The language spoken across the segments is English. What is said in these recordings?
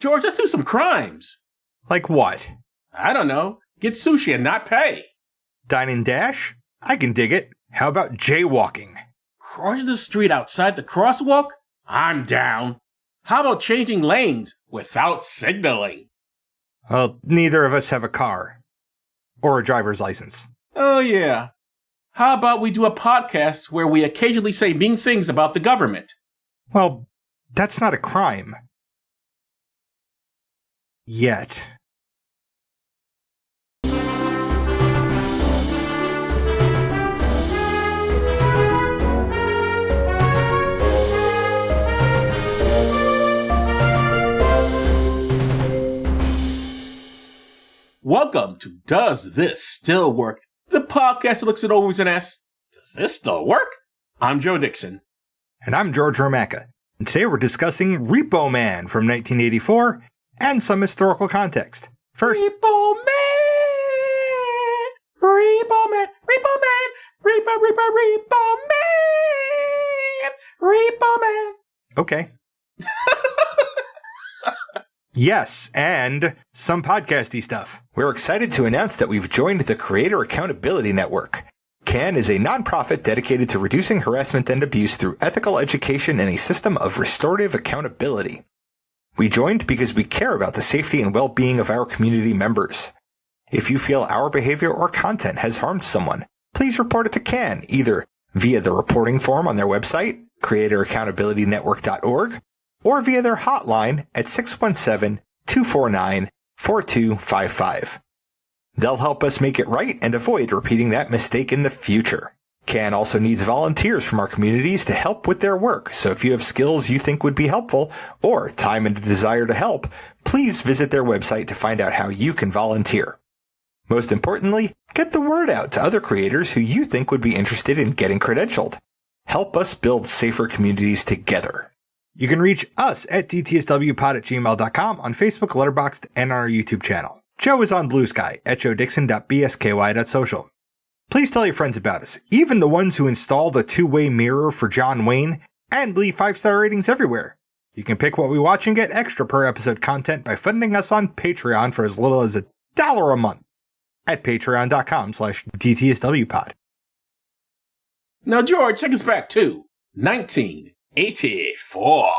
George, let's do some crimes. Like what? I don't know. Get sushi and not pay. Dine and dash? I can dig it. How about jaywalking? Crossing the street outside the crosswalk? I'm down. How about changing lanes without signaling? Well, neither of us have a car. Or a driver's license. Oh, yeah. How about we do a podcast where we occasionally say mean things about the government? Well, that's not a crime. Yet. Welcome to Does This Still Work? The podcast that looks at O's and asks, does this still work? I'm Joe Dixon. And I'm George Romacka. And today we're discussing Repo Man from 1984 and some historical context. First, Repo Man! Repo Man! Repo Man! Repo Man! Repo Man! Okay. Yes, and some podcasty stuff. We're excited to announce that we've joined the Creator Accountability Network. CAN is a nonprofit dedicated to reducing harassment and abuse through ethical education and a system of restorative accountability. We joined because we care about the safety and well-being of our community members. If you feel our behavior or content has harmed someone, please report it to CAN, either via the reporting form on their website, creatoraccountabilitynetwork.org, or via their hotline at 617-249-4255. They'll help us make it right and avoid repeating that mistake in the future. CAN also needs volunteers from our communities to help with their work, so if you have skills you think would be helpful, or time and a desire to help, please visit their website to find out how you can volunteer. Most importantly, get the word out to other creators who you think would be interested in getting credentialed. Help us build safer communities together. You can reach us at dtswpod@gmail.com, on Facebook, Letterboxd, and on our YouTube channel. Joe is on Blue Sky at joedixon.bsky.social. Please tell your friends about us, even the ones who installed a two-way mirror for John Wayne, and leave 5-star ratings everywhere. You can pick what we watch and get extra per episode content by funding us on Patreon for as little as $1 a month at patreon.com/dtswpod. Now, George, take us back to 1984.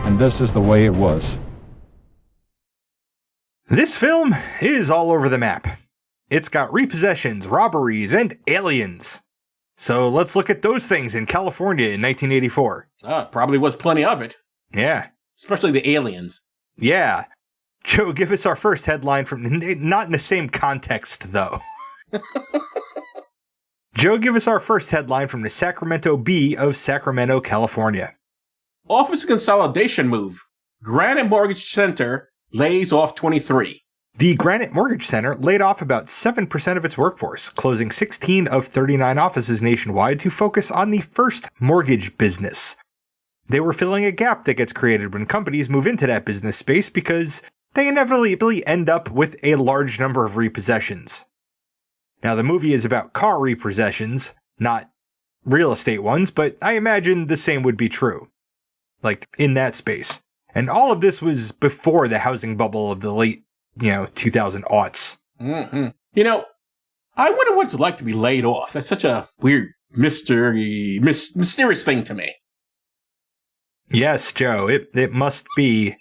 And this is the way it was. This film is all over the map. It's got repossessions, robberies, and aliens. So let's look at those things in California in 1984. Probably was plenty of it. Yeah. Especially the aliens. Yeah. Joe, give us our first headline from... Not in the same context, though. Joe, give us our first headline from the Sacramento Bee of Sacramento, California. Office consolidation move. Granite Mortgage Center lays off 23. The Granite Mortgage Center laid off about 7% of its workforce, closing 16 of 39 offices nationwide to focus on the first mortgage business. They were filling a gap that gets created when companies move into that business space because they inevitably end up with a large number of repossessions. Now, the movie is about car repossessions, not real estate ones, but I imagine the same would be true. Like, in that space. And all of this was before the housing bubble of the late, 2000 aughts. Mm-hmm. I wonder what it's like to be laid off. That's such a weird, mysterious thing to me. Yes, Joe, it must be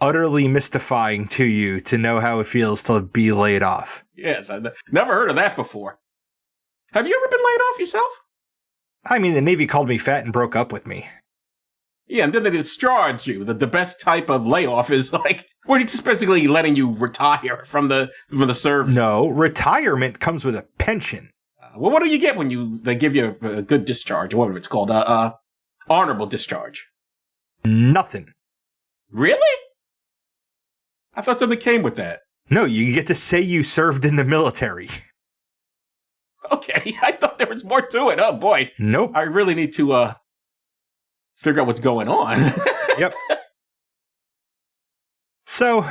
utterly mystifying to you to know how it feels to be laid off. Yes, I've never heard of that before. Have you ever been laid off yourself? I mean, the Navy called me fat and broke up with me. Yeah, and then they discharged you. The best type of layoff is we're just basically letting you retire from the service. No, retirement comes with a pension. Well, what do you get when they give you a good discharge, or whatever it's called, honorable discharge? Nothing. Really? I thought something came with that. No, you get to say you served in the military. Okay, I thought there was more to it. Oh, boy. Nope. I really need to figure out what's going on. Yep. So,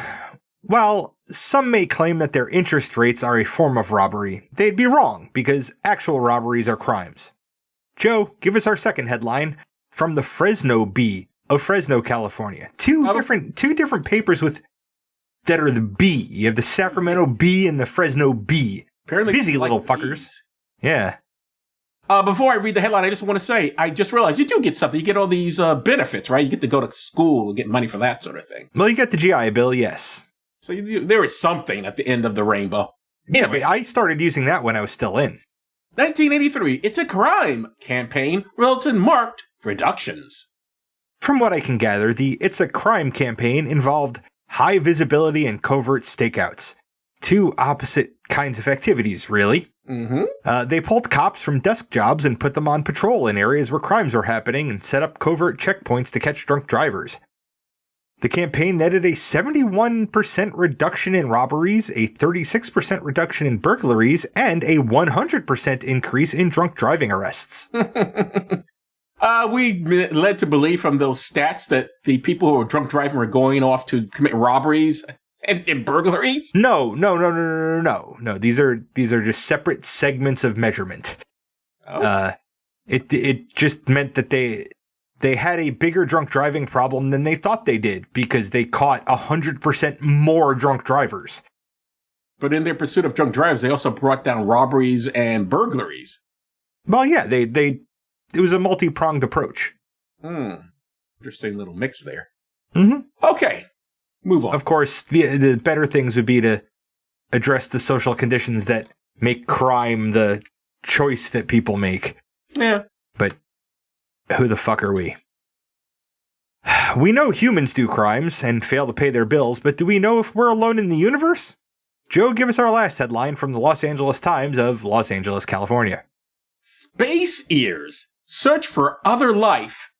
while some may claim that their interest rates are a form of robbery, they'd be wrong, because actual robberies are crimes. Joe, give us our second headline from the Fresno Bee of Fresno, California. Two different papers that are the Bee. You have the Sacramento Bee and the Fresno Bee. Apparently busy little bees. fuckers. Yeah. Before I read the headline, I just want to say, I just realized you do get something. You get all these benefits, right? You get to go to school and get money for that sort of thing. Well, you get the GI Bill, yes. So there is something at the end of the rainbow. Yeah, Anyway, but I started using that when I was still in. 1983, It's a Crime campaign results in marked reductions. From what I can gather, the It's a Crime campaign involved high visibility and covert stakeouts. Two opposite kinds of activities, really. Mm-hmm. They pulled cops from desk jobs and put them on patrol in areas where crimes were happening and set up covert checkpoints to catch drunk drivers. The campaign netted a 71% reduction in robberies, a 36% reduction in burglaries, and a 100% increase in drunk driving arrests. We led to believe from those stats that the people who were drunk driving were going off to commit robberies and burglaries? No. These are just separate segments of measurement. Oh. It just meant that they had a bigger drunk driving problem than they thought they did because they caught 100% more drunk drivers. But in their pursuit of drunk drivers, they also brought down robberies and burglaries. Well, yeah, it was a multi-pronged approach. Interesting little mix there. Mm-hmm. Okay, move on. Of course, the better things would be to address the social conditions that make crime the choice that people make. Yeah. But who the fuck are we? We know humans do crimes and fail to pay their bills, but do we know if we're alone in the universe? Joe, give us our last headline from the Los Angeles Times of Los Angeles, California. Space ears. Search for other life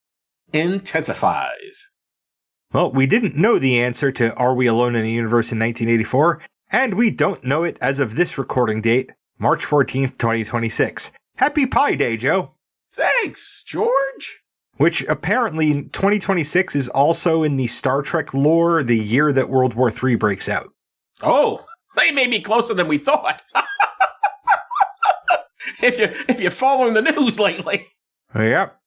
intensifies. Well, we didn't know the answer to Are We Alone in the Universe in 1984, and we don't know it as of this recording date, March 14th, 2026. Happy Pi Day, Joe! Thanks, George. Which apparently 2026 is also in the Star Trek lore the year that World War III breaks out. Oh, they may be closer than we thought. if you're following the news lately. Yep.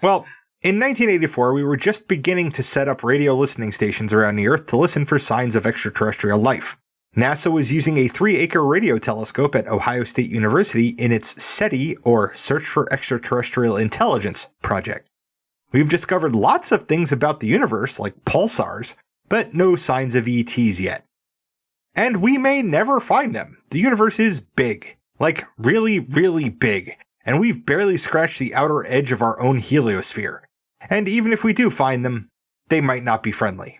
Well, in 1984, we were just beginning to set up radio listening stations around the Earth to listen for signs of extraterrestrial life. NASA was using a 3-acre radio telescope at Ohio State University in its SETI, or Search for Extraterrestrial Intelligence, project. We've discovered lots of things about the universe, like pulsars, but no signs of ETs yet. And we may never find them. The universe is big. Like, really, really big. And we've barely scratched the outer edge of our own heliosphere. And even if we do find them, they might not be friendly.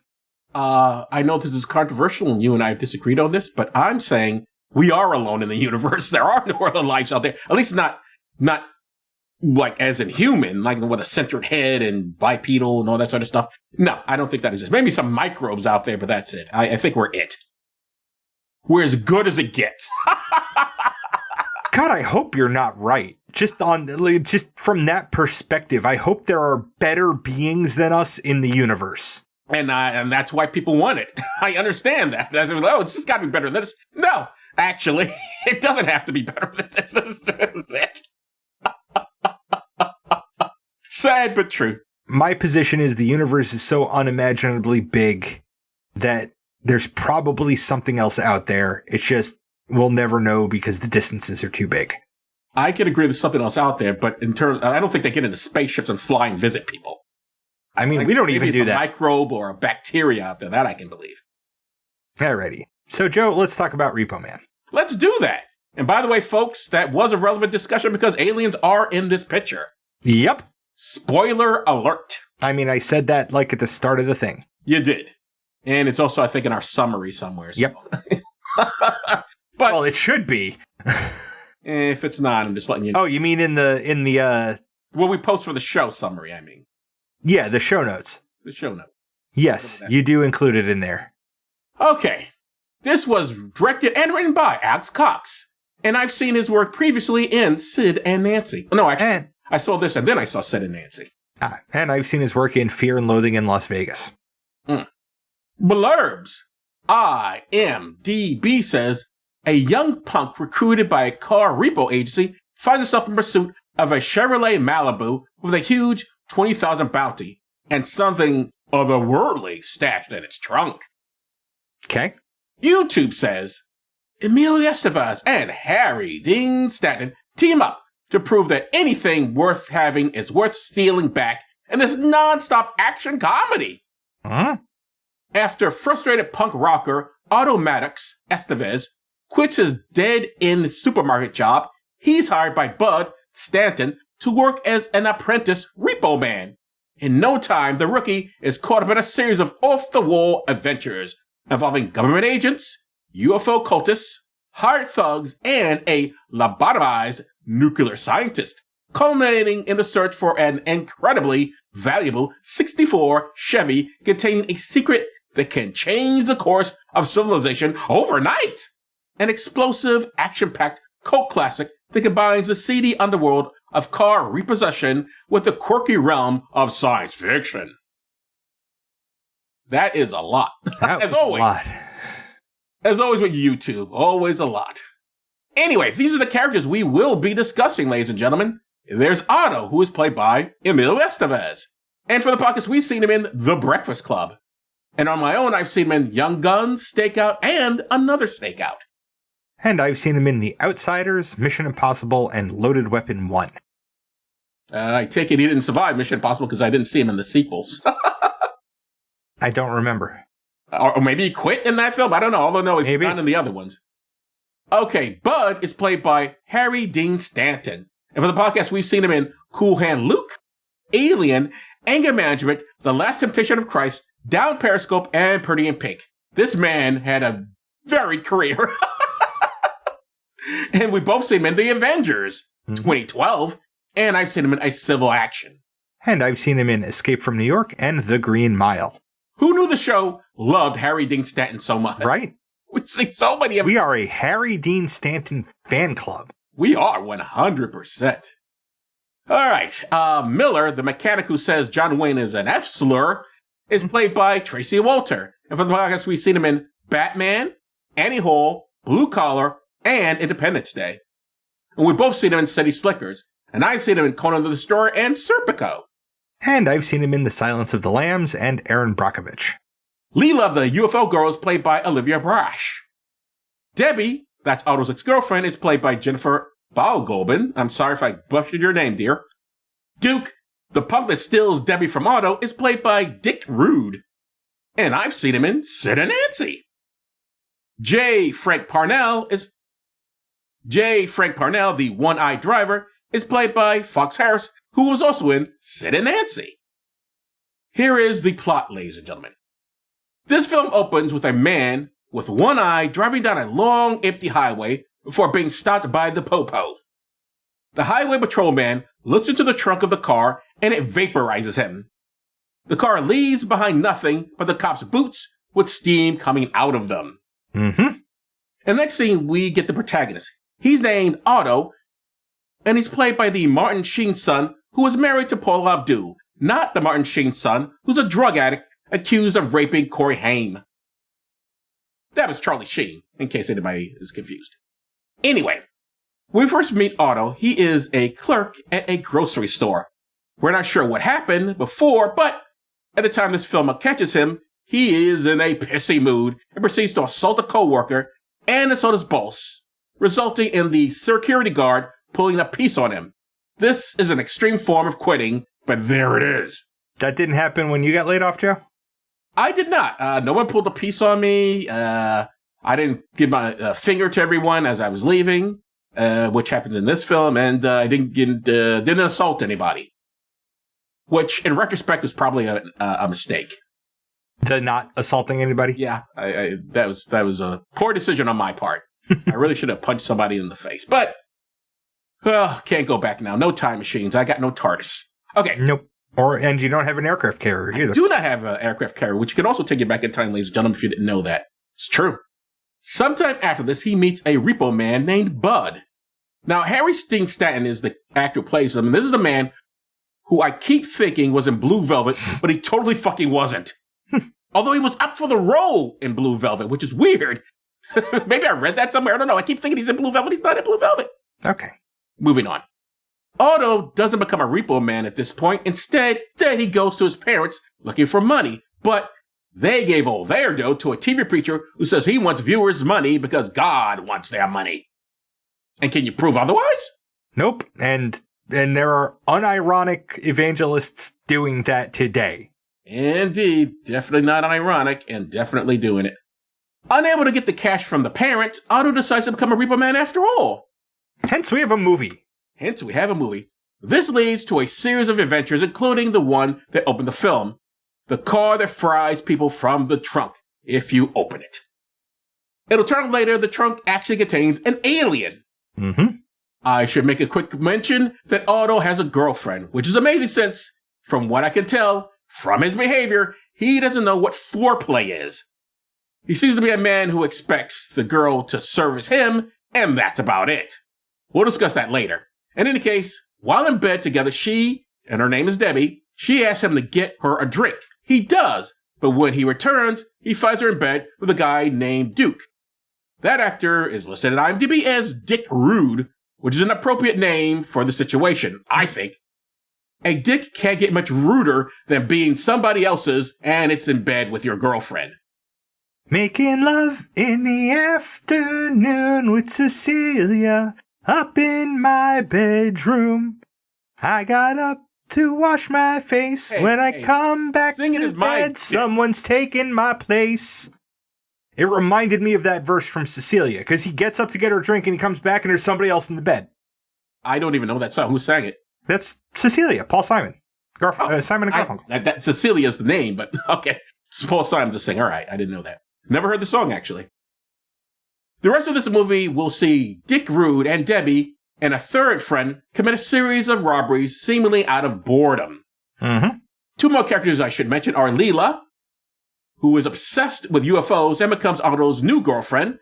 I know this is controversial and you and I have disagreed on this, but I'm saying we are alone in the universe. There are no other lives out there. At least not like as in human, like with a centered head and bipedal and all that sort of stuff. No, I don't think that exists. Maybe some microbes out there, but that's it. I think we're it. We're as good as it gets. God, I hope you're not right. Just from that perspective, I hope there are better beings than us in the universe. And that's why people want it. I understand that. It's just got to be better than this. No, actually, it doesn't have to be better than this. This is it. Sad but true. My position is the universe is so unimaginably big that there's probably something else out there. It's just we'll never know because the distances are too big. I could agree there's something else out there, but I don't think they get into spaceships and fly and visit people. I mean, we don't even do that. A microbe or a bacteria out there, that I can believe. Alrighty. So, Joe, let's talk about Repo Man. Let's do that. And by the way, folks, that was a relevant discussion because aliens are in this picture. Yep. Spoiler alert. I mean, I said that like at the start of the thing. You did. And it's also, I think, in our summary somewhere. So. Yep. But well, it should be. If it's not, I'm just letting you know. Oh, you mean in the Well, we post for the show summary, I mean. Yeah, the show notes. The show note. Yes, you do include it in there. Okay. This was directed and written by Alex Cox. And I've seen his work previously in Sid and Nancy. No, actually, I saw this and then I saw Sid and Nancy. And I've seen his work in Fear and Loathing in Las Vegas. Blurbs. IMDb says, a young punk recruited by a car repo agency finds himself in pursuit of a Chevrolet Malibu with a huge $20,000 bounty and something otherworldly stashed in its trunk. Okay. YouTube says, Emilo Estevez and Harry Dean Stanton team up to prove that anything worth having is worth stealing back in this non-stop action comedy. Huh? After frustrated punk rocker Otto Maddox Estevez quits his dead-end supermarket job, he's hired by Bud Stanton to work as an apprentice Repo Man. In no time, the rookie is caught up in a series of off-the-wall adventures involving government agents, UFO cultists, hired thugs, and a lobotomized nuclear scientist, culminating in the search for an incredibly valuable 64 Chevy containing a secret that can change the course of civilization overnight. An explosive, action-packed cult classic that combines the seedy underworld of car repossession with the quirky realm of science fiction. That is a lot. As always. A lot. As always with YouTube, always a lot. Anyway, these are the characters we will be discussing, ladies and gentlemen. There's Otto, who is played by Emilo Estevez. And for the podcast, we've seen him in The Breakfast Club. And on my own, I've seen him in Young Guns, Stakeout, and Another Stakeout. And I've seen him in The Outsiders, Mission Impossible, and Loaded Weapon 1. I take it he didn't survive Mission Impossible because I didn't see him in the sequels. I don't remember. Or maybe he quit in that film? I don't know. All I know is he's not in the other ones. Okay, Bud is played by Harry Dean Stanton. And for the podcast, we've seen him in Cool Hand Luke, Alien, Anger Management, The Last Temptation of Christ, Down Periscope, and Pretty in Pink. This man had a varied career. And we both seen him in The Avengers, 2012, and I've seen him in A Civil Action. And I've seen him in Escape from New York and The Green Mile. Who knew the show loved Harry Dean Stanton so much? Right? We see so many of them. We are a Harry Dean Stanton fan club. We are 100%. All right. Miller, the mechanic who says John Wayne is an F-slur, is played by Tracy Walter. And for the podcast, we've seen him in Batman, Annie Hall, Blue Collar, and Independence Day. And we've both seen him in City Slickers. And I've seen him in Conan the Destroyer and Serpico. And I've seen him in The Silence of the Lambs and Aaron Brockovich. Leela, the UFO girl, is played by Olivia Brash. Debbie, that's Otto's ex-girlfriend, is played by Jennifer Balgobin. I'm sorry if I butchered your name, dear. Duke, the punk that steals Debbie from Otto, is played by Dick Rude. And I've seen him in Sid and Nancy. Frank Parnell, the one-eyed driver, is played by Fox Harris, who was also in Sid and Nancy. Here is the plot, ladies and gentlemen. This film opens with a man with one eye driving down a long, empty highway before being stopped by the Popo. The highway patrolman looks into the trunk of the car and it vaporizes him. The car leaves behind nothing but the cop's boots with steam coming out of them. Mm-hmm. And next scene, we get the protagonist. He's named Otto, and he's played by the Martin Sheen son who was married to Paula Abdul, not the Martin Sheen son who's a drug addict accused of raping Corey Haim. That was Charlie Sheen, in case anybody is confused. Anyway, when we first meet Otto, he is a clerk at a grocery store. We're not sure what happened before, but at the time this film catches him, he is in a pissy mood and proceeds to assault a co-worker and assault his boss, resulting in the security guard pulling a piece on him. This is an extreme form of quitting, but there it is. That didn't happen when you got laid off, Joe? I did not. No one pulled a piece on me. I didn't give my finger to everyone as I was leaving, which happens in this film, and I didn't assault anybody, which in retrospect was probably a mistake. To not assaulting anybody? Yeah, that was a poor decision on my part. I really should have punched somebody in the face, but can't go back now. No time machines. I got no TARDIS. Okay. Nope. And you don't have an aircraft carrier either. I do not have an aircraft carrier, which can also take you back in time, ladies and gentlemen, if you didn't know that. It's true. Sometime after this, he meets a repo man named Bud. Now, Harry Dean Stanton is the actor who plays him, and this is the man who I keep thinking was in Blue Velvet, but he totally fucking wasn't. Although he was up for the role in Blue Velvet, which is weird. Maybe I read that somewhere. I don't know. I keep thinking he's in Blue Velvet. He's not in Blue Velvet. Okay. Moving on. Otto doesn't become a repo man at this point. Instead, he goes to his parents looking for money. But they gave all their dough to a TV preacher who says he wants viewers' money because God wants their money. And can you prove otherwise? Nope. And there are unironic evangelists doing that today. Indeed. Definitely not ironic and definitely doing it. Unable to get the cash from the parents, Otto decides to become a repo man after all. Hence, we have a movie. This leads to a series of adventures, including the one that opened the film. The car that fries people from the trunk if you open it. It'll turn out later the trunk actually contains an alien. Mm-hmm. I should make a quick mention that Otto has a girlfriend, which is amazing since, from what I can tell, from his behavior, he doesn't know what foreplay is. He seems to be a man who expects the girl to service him, and that's about it. We'll discuss that later. In any case, while in bed together, she, and her name is Debbie, she asks him to get her a drink. He does, but when he returns, he finds her in bed with a guy named Duke. That actor is listed at IMDb as Dick Rude, which is an appropriate name for the situation, I think. A dick can't get much ruder than being somebody else's, and it's in bed with your girlfriend. Making love in the afternoon with Cecilia up in my bedroom. I got up to wash my face. When I come back to bed, someone's taking my place. It reminded me of that verse from Cecilia, because he gets up to get her a drink and he comes back and there's somebody else in the bed. I don't even know that song. Who sang it? That's Cecilia, Paul Simon. Simon and Garfunkel. Cecilia's the name, but okay. It's Paul Simon to sing. All right, I didn't know that. Never heard the song, actually. The rest of this movie, we'll see Dick Rude and Debbie and a third friend commit a series of robberies seemingly out of boredom. Mm-hmm. Two more characters I should mention are Leela, who is obsessed with UFOs and becomes Otto's new girlfriend.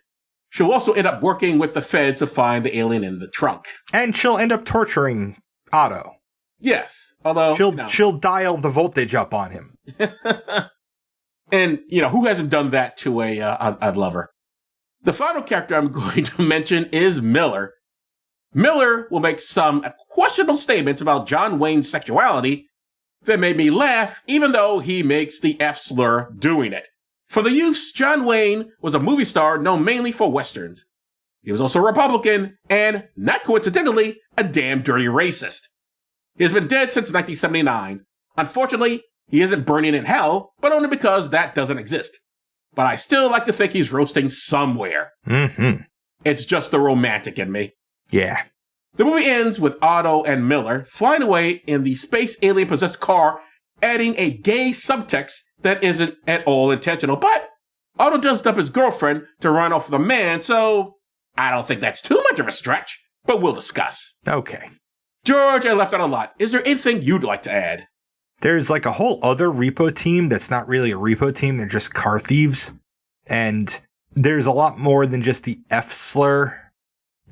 She'll also end up working with the Fed to find the alien in the trunk. And she'll end up torturing Otto. Yes, although she'll dial the voltage up on him. And, who hasn't done that to a lover? The final character I'm going to mention is Miller. Miller will make some questionable statements about John Wayne's sexuality that made me laugh, even though he makes the F slur doing it. For the youths, John Wayne was a movie star known mainly for westerns. He was also a Republican and, not coincidentally, a damn dirty racist. He has been dead since 1979. Unfortunately, he isn't burning in hell, but only because that doesn't exist. But I still like to think he's roasting somewhere. Mm-hmm. It's just the romantic in me. Yeah. The movie ends with Otto and Miller flying away in the space alien-possessed car, adding a gay subtext that isn't at all intentional. But Otto does dump his girlfriend to run off with a man, so I don't think that's too much of a stretch, but we'll discuss. Okay. George, I left out a lot. Is there anything you'd like to add? There's like a whole other repo team that's not really a repo team. They're just car thieves. And there's a lot more than just the F slur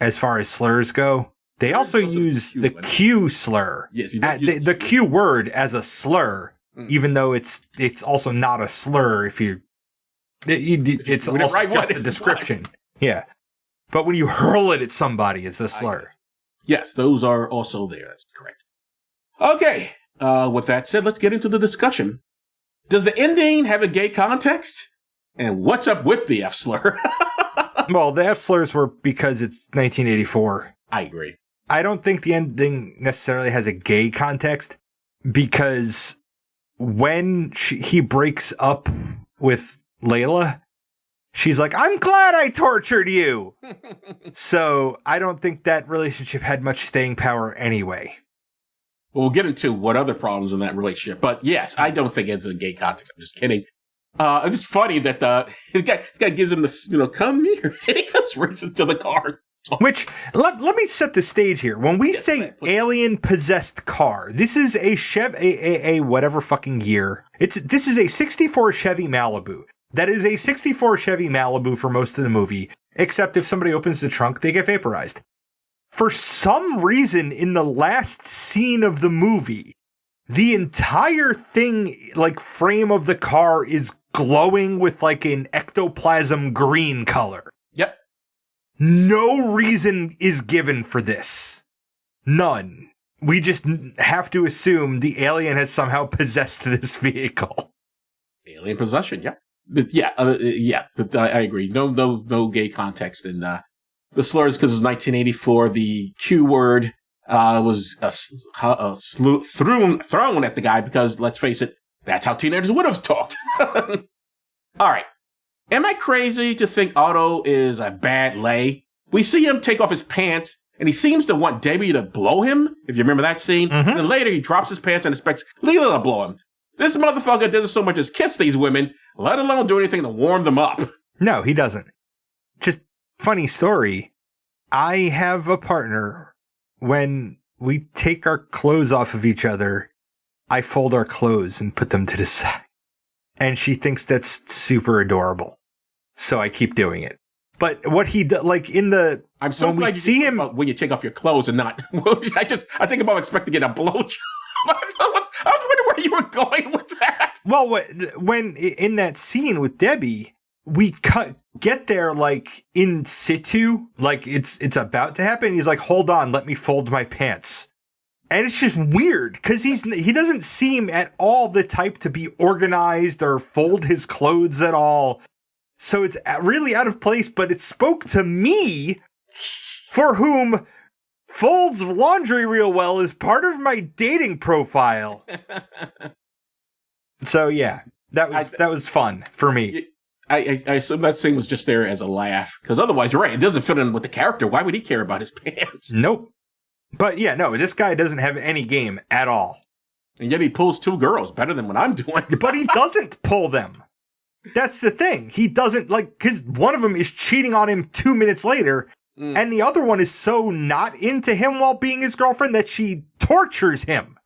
as far as slurs go. They also use the Q slur. Yes, the Q word as a slur, even though it's also not a slur if you... It's also just a description. Yeah. But when you hurl it at somebody, it's a slur. Yes, those are also there. That's correct. Okay. With that said, let's get into the discussion. Does the ending have a gay context? And what's up with the F slur? Well, the F slurs were because it's 1984. I agree. I don't think the ending necessarily has a gay context because when he breaks up with Layla, she's like, I'm glad I tortured you. So I don't think that relationship had much staying power anyway. Well, we'll get into what other problems in that relationship. But yes, I don't think it's a gay context. I'm just kidding. It's just funny that the guy gives him the, come here. And he comes racing to the car. Which, let me set the stage here. When we say alien-possessed car, this is a Chevy, a whatever fucking year. This is a 64 Chevy Malibu. That is a 64 Chevy Malibu for most of the movie, except if somebody opens the trunk, they get vaporized. For some reason, in the last scene of the movie, the entire thing, frame of the car is glowing with, an ectoplasm green color. Yep. No reason is given for this. None. we just have to assume the alien has somehow possessed this vehicle. Alien possession, yeah. But but I agree. No gay context in the slurs because it's 1984. The Q word was thrown at the guy because, let's face it, that's how teenagers would have talked. All right. Am I crazy to think Otto is a bad lay? We see him take off his pants, and he seems to want Debbie to blow him, if you remember that scene. Mm-hmm. And then later he drops his pants and expects Leela to blow him. This motherfucker doesn't so much as kiss these women, let alone do anything to warm them up. No, he doesn't. Just funny story. I have a partner. When we take our clothes off of each other, I fold our clothes and put them to the side. And she thinks that's super adorable. So I keep doing it. But what he does, like in the... I'm so glad you see him when you take off your clothes and not... I think about expecting to get a blowjob. I was wondering where you were going with that. Well, when in that scene with Debbie, we get there like in situ, like it's about to happen. He's like, "Hold on, let me fold my pants," and it's just weird because he doesn't seem at all the type to be organized or fold his clothes at all. So it's really out of place. But it spoke to me, for whom folds laundry real well is part of my dating profile. So yeah, that was fun for me. I assume that scene was just there as a laugh, because otherwise, you're right, it doesn't fit in with the character. Why would he care about his pants? Nope. But yeah, no, this guy doesn't have any game at all. And yet he pulls two girls better than what I'm doing. But he doesn't pull them. That's the thing. He doesn't, like, because one of them is cheating on him 2 minutes later, and the other one is so not into him while being his girlfriend that she tortures him.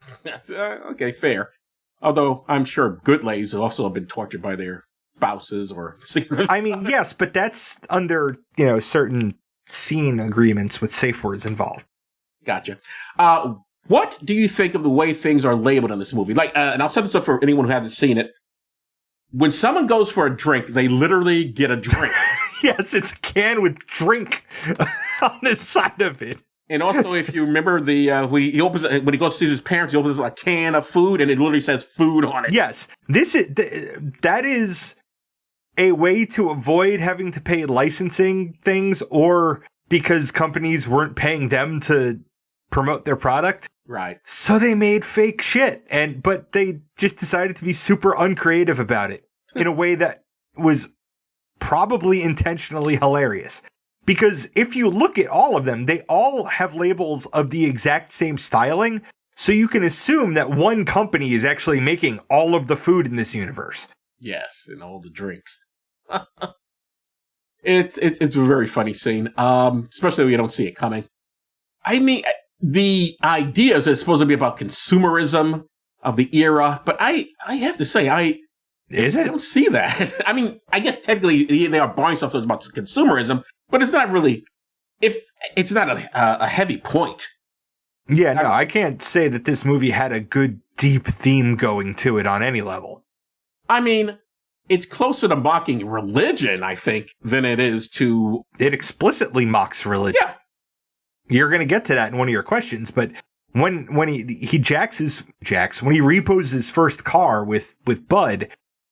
Okay, fair. Although I'm sure good lays also have been tortured by their spouses or... I mean, yes, but that's under, certain scene agreements with safe words involved. Gotcha. What do you think of the way things are labeled in this movie? Like, and I'll set this up for anyone who hasn't seen it. When someone goes for a drink, they literally get a drink. Yes, it's a can with drink on the side of it. And also, if you remember when he goes to see his parents, he opens a can of food, and it literally says food on it. Yes, that is a way to avoid having to pay licensing things, or because companies weren't paying them to promote their product. Right. So they made fake shit, but they just decided to be super uncreative about it in a way that was probably intentionally hilarious. Because if you look at all of them, they all have labels of the exact same styling, so you can assume that one company is actually making all of the food in this universe. Yes, and all the drinks. It's a very funny scene, especially when you don't see it coming. I mean, the ideas are supposed to be about consumerism of the era, but I have to say, I don't see that. I mean, I guess technically they are buying stuff that's about consumerism, but it's not really, it's not a heavy point. Yeah, no, I can't say that this movie had a good deep theme going to it on any level. I mean, it's closer to mocking religion, I think, than it is to... It explicitly mocks religion. Yeah. You're going to get to that in one of your questions, but when he when he repos his first car with Bud,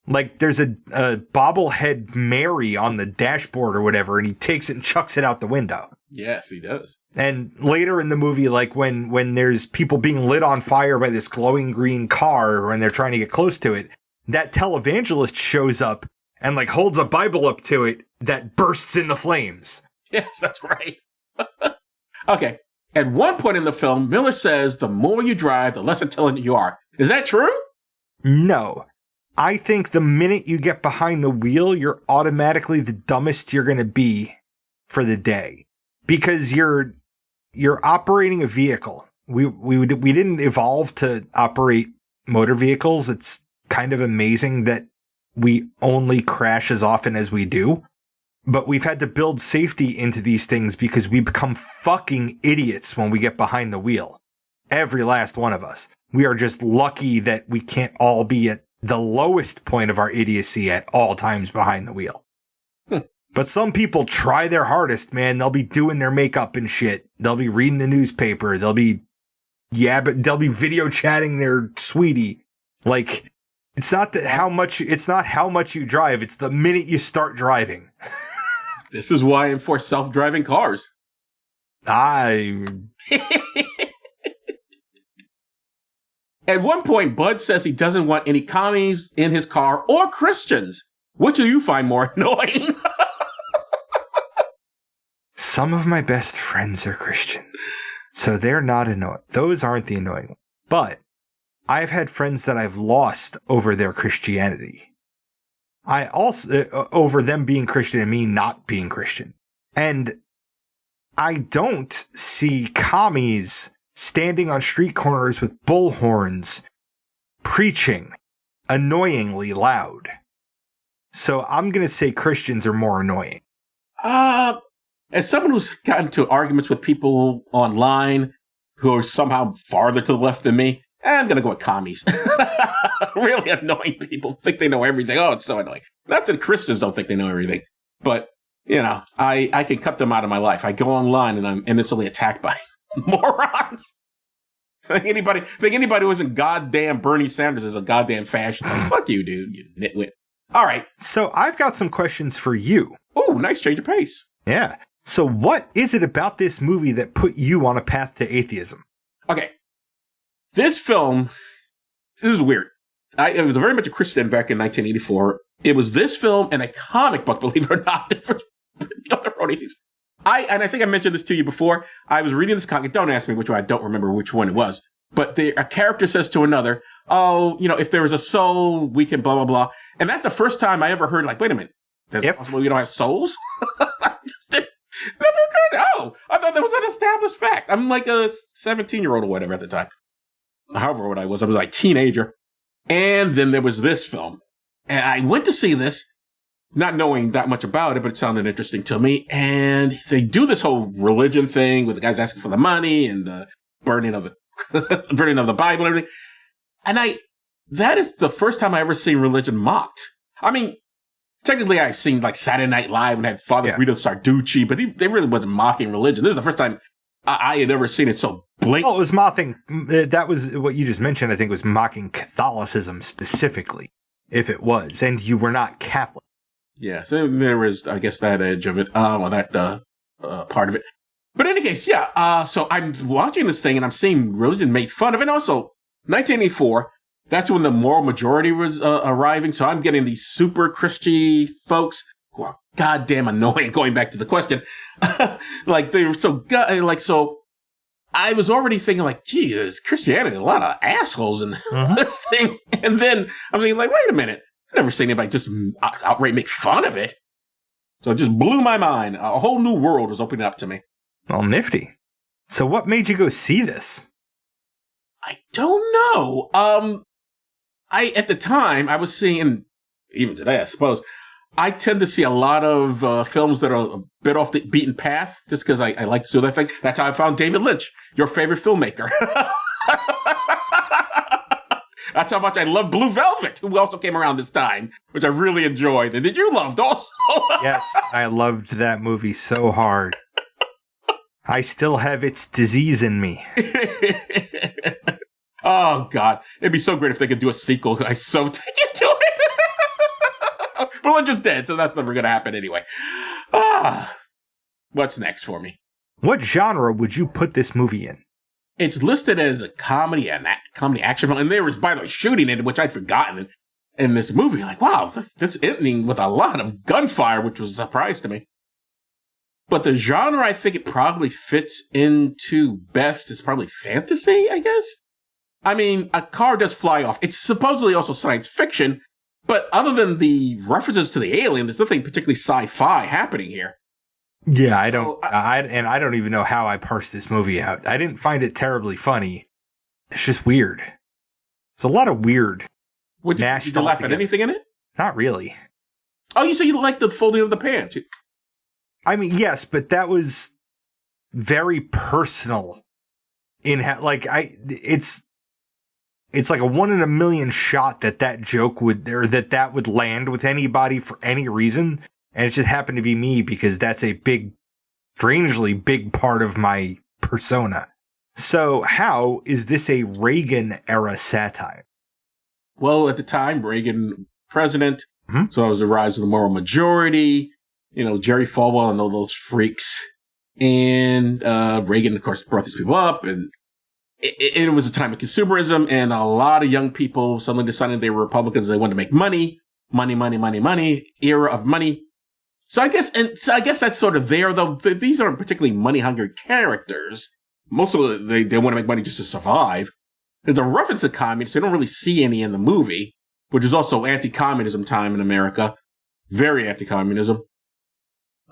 like there's a bobblehead Mary on the dashboard or whatever, and he takes it and chucks it out the window. Yes, he does. And later in the movie, like when there's people being lit on fire by this glowing green car when they're trying to get close to it, that televangelist shows up and like holds a Bible up to it that bursts into flames. Yes, that's right. Okay. At one point in the film, Miller says, the more you drive, the less intelligent you are. Is that true? No. I think the minute you get behind the wheel, you're automatically the dumbest you're going to be for the day. Because you're operating a vehicle. We didn't evolve to operate motor vehicles. It's kind of amazing that we only crash as often as we do. But we've had to build safety into these things because we become fucking idiots when we get behind the wheel. Every last one of us. We are just lucky that we can't all be at the lowest point of our idiocy at all times behind the wheel. But some people try their hardest, man. They'll be doing their makeup and shit. They'll be reading the newspaper. They'll be Yeah, but they'll be video chatting their sweetie. Like, it's not how much you drive. It's the minute you start driving. This is why I enforce self-driving cars. At one point, Bud says he doesn't want any commies in his car or Christians. Which do you find more annoying? Some of my best friends are Christians, so they're not annoying. Those aren't the annoying ones. But I've had friends that I've lost over their Christianity. I also, over them being Christian and me not being Christian. And I don't see commies standing on street corners with bullhorns, preaching annoyingly loud. So I'm going to say Christians are more annoying. As someone who's gotten into arguments with people online who are somehow farther to the left than me, I'm going to go with commies. Really annoying people think they know everything. Oh, it's so annoying. Not that Christians don't think they know everything, but, I can cut them out of my life. I go online and I'm innocently attacked by morons. Think anybody who isn't goddamn Bernie Sanders is a goddamn fascist. Fuck you, dude, you nitwit. All right. So I've got some questions for you. Oh, nice change of pace. Yeah. So what is it about this movie that put you on a path to atheism? Okay. This is weird. It was very much a Christian back in 1984. It was this film and a comic book, believe it or not, that wrote atheism. I think I mentioned this to you before. I was reading this comic. Don't ask me which one. I don't remember which one it was. But a character says to another, if there was a soul, we can blah, blah, blah. And that's the first time I ever heard, like, wait a minute. There's possible we don't have souls? Never occurred. Oh, I thought that was an established fact. I'm like a 17-year-old or whatever at the time. However old I was like a teenager. And then there was this film. And I went to see this, not knowing that much about it, but it sounded interesting to me. And they do this whole religion thing with the guys asking for the money and the burning of the Bible and everything. And that is the first time I ever seen religion mocked. I mean, technically I've seen like Saturday Night Live and had Father Guido Sarducci, but they really wasn't mocking religion. This is the first time I had ever seen it so blatant. Oh, it was mocking. That was what you just mentioned. I think was mocking Catholicism specifically, if it was, and you were not Catholic. Yeah, so there was, I guess, that edge of it, that part of it. But in any case, yeah. So I'm watching this thing and I'm seeing religion made fun of, and also 1984. That's when the moral majority was arriving. So I'm getting these super Christy folks who are goddamn annoying. Going back to the question, like they were so so. I was already thinking like, gee, there's Christianity, a lot of assholes in this thing. And then I'm thinking like, wait a minute, I've never seen anybody just outright make fun of it. So it just blew my mind. A whole new world was opening up to me. Well, nifty. So what made you go see this? I don't know. At the time, I was seeing, even today, I suppose, I tend to see a lot of films that are a bit off the beaten path, just because I like to do that thing. That's how I found David Lynch, your favorite filmmaker. That's how much I love Blue Velvet, who also came around this time, which I really enjoyed. And did you love also? Yes, I loved that movie so hard. I still have its disease in me. Oh, God. It'd be so great if they could do a sequel. I so take it to it. But we're just dead, so that's never going to happen anyway. What's next for me? What genre would you put this movie in? It's listed as a comedy action film. And there was, by the way, shooting in it, which I'd forgotten in this movie. Like, wow, this ending with a lot of gunfire, which was a surprise to me. But the genre I think it probably fits into best is probably fantasy, I guess. I mean, a car does fly off. It's supposedly also science fiction, but other than the references to the alien, there's nothing particularly sci-fi happening here. Yeah, I don't even know how I parsed this movie out. I didn't find it terribly funny. It's just weird. There's a lot of weird. Did you laugh at anything in it? Not really. Oh, you said you liked the folding of the pants. I mean, yes, but that was very personal. It's like a 1 in a million shot that joke would land with anybody for any reason. And it just happened to be me because that's a strangely big part of my persona. So how is this a Reagan-era satire? Well, at the time, Reagan president, Mhm. so it was the rise of the moral majority, Jerry Falwell and all those freaks. And Reagan, of course, brought these people up, and it was a time of consumerism, and a lot of young people suddenly decided they were Republicans. They wanted to make money, era of money. So I guess that's sort of there, though. These aren't particularly money-hungry characters. Most of them, they want to make money just to survive. There's a reference to communists. They don't really see any in the movie, which is also anti-communism time in America. Very anti-communism.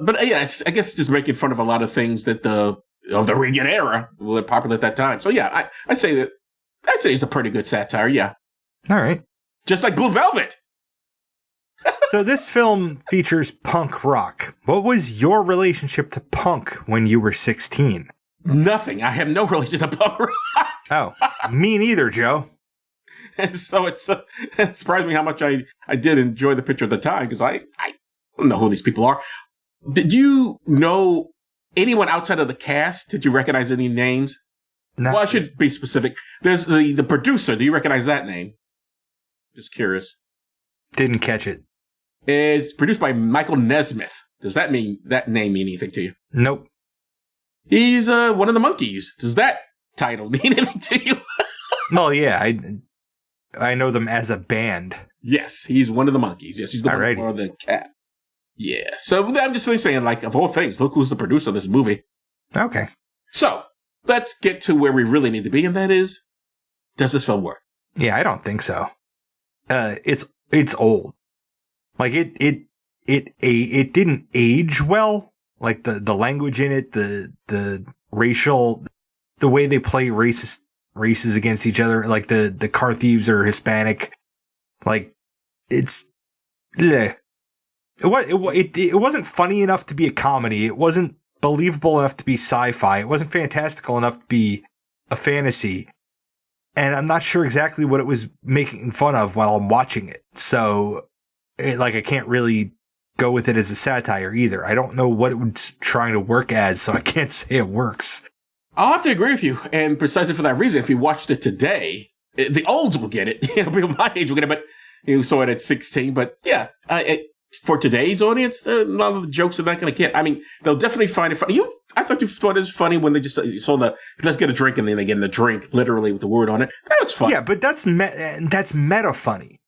But yeah, I guess just making fun of a lot of things that of the Reagan era were popular at that time. So yeah, I'd say it's a pretty good satire, yeah. All right. Just like Blue Velvet. So this film features punk rock. What was your relationship to punk when you were 16? Nothing. I have no relation to punk rock. Oh, me neither, Joe. And so it surprised me how much I did enjoy the picture at the time, because I don't know who these people are. Did you know anyone outside of the cast? Did you recognize any names? No. Well, I should be specific. There's the producer. Do you recognize that name? Just curious. Didn't catch it. It's produced by Michael Nesmith. Does that name mean anything to you? Nope. He's one of the Monkees. Does that title mean anything to you? Well, yeah, I know them as a band. Yes, he's one of the Monkees. Yes, he's the one for the cat. Yeah, so I'm just saying, like, of all things, look who's the producer of this movie. Okay. So, let's get to where we really need to be, and that is, does this film work? Yeah, I don't think so. It's old. Like, it didn't age well. Like, the language in it, the racial, the way they play races against each other, like the car thieves are Hispanic. Like, it's, yeah. It wasn't funny enough to be a comedy. It wasn't believable enough to be sci-fi. It wasn't fantastical enough to be a fantasy. And I'm not sure exactly what it was making fun of while I'm watching it. So, I can't really go with it as a satire either. I don't know what it was trying to work as, so I can't say it works. I'll have to agree with you. And precisely for that reason, if you watched it today, the olds will get it. People my age will get it, but you saw it at 16. But yeah, for today's audience, a lot of the jokes are not going to get. I mean, they'll definitely find it funny. I thought you thought it was funny when they just saw let's get a drink, and then they get in the drink, literally with the word on it. That was funny. Yeah, but that's meta funny.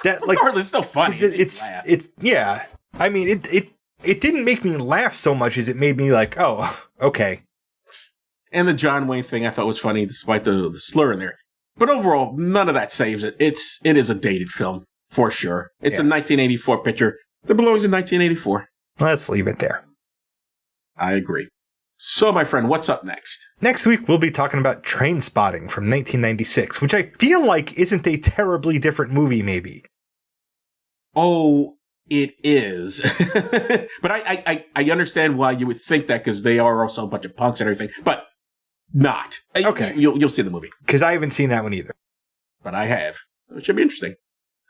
That, like, regardless, it's still funny. It's yeah. I mean, it didn't make me laugh so much as it made me like, oh, okay. And the John Wayne thing I thought was funny, despite the slur in there. But overall, none of that saves it. It is a dated film, for sure. It's a 1984 picture that belongs in 1984. Let's leave it there. I agree. So, my friend, what's up next? Next week, we'll be talking about Trainspotting from 1996, which I feel like isn't a terribly different movie, maybe. Oh, it is. But I understand why you would think that, because they are also a bunch of punks and everything, but not. Okay. You'll see the movie. Because I haven't seen that one either. But I have. It should be interesting.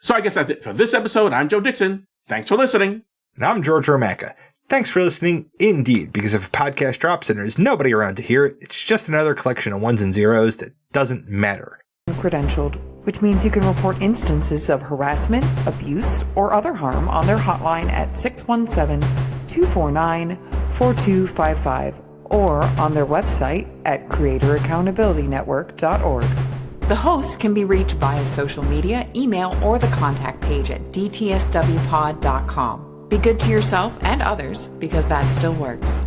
So I guess that's it for this episode. I'm Joe Dixon. Thanks for listening. And I'm George Romacka. Thanks for listening, indeed, because if a podcast drops and there's nobody around to hear it, it's just another collection of ones and zeros that doesn't matter. Credentialed, which means you can report instances of harassment, abuse, or other harm on their hotline at 617-249-4255 or on their website at creatoraccountabilitynetwork.org. The hosts can be reached via social media, email, or the contact page at dtswpod.com. Be good to yourself and others, because that still works.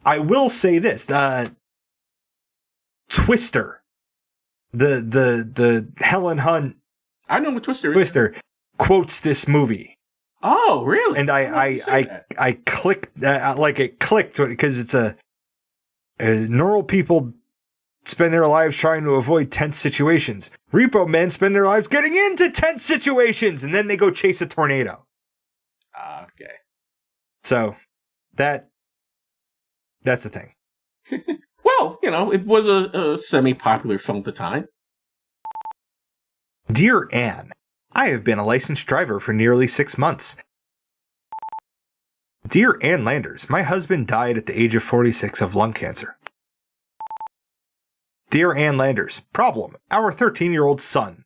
I will say this, Twister, the Helen Hunt. I know what Twister is. Twister quotes this movie. Oh, really? And I clicked, it clicked because it's normal people spend their lives trying to avoid tense situations. Repo Men spend their lives getting into tense situations, and then they go chase a tornado. Okay. So that's the thing. Well, it was a semi-popular film at the time. Dear Anne, I have been a licensed driver for nearly 6 months. Dear Ann Landers, my husband died at the age of 46 of lung cancer. Dear Ann Landers, problem, our 13-year-old son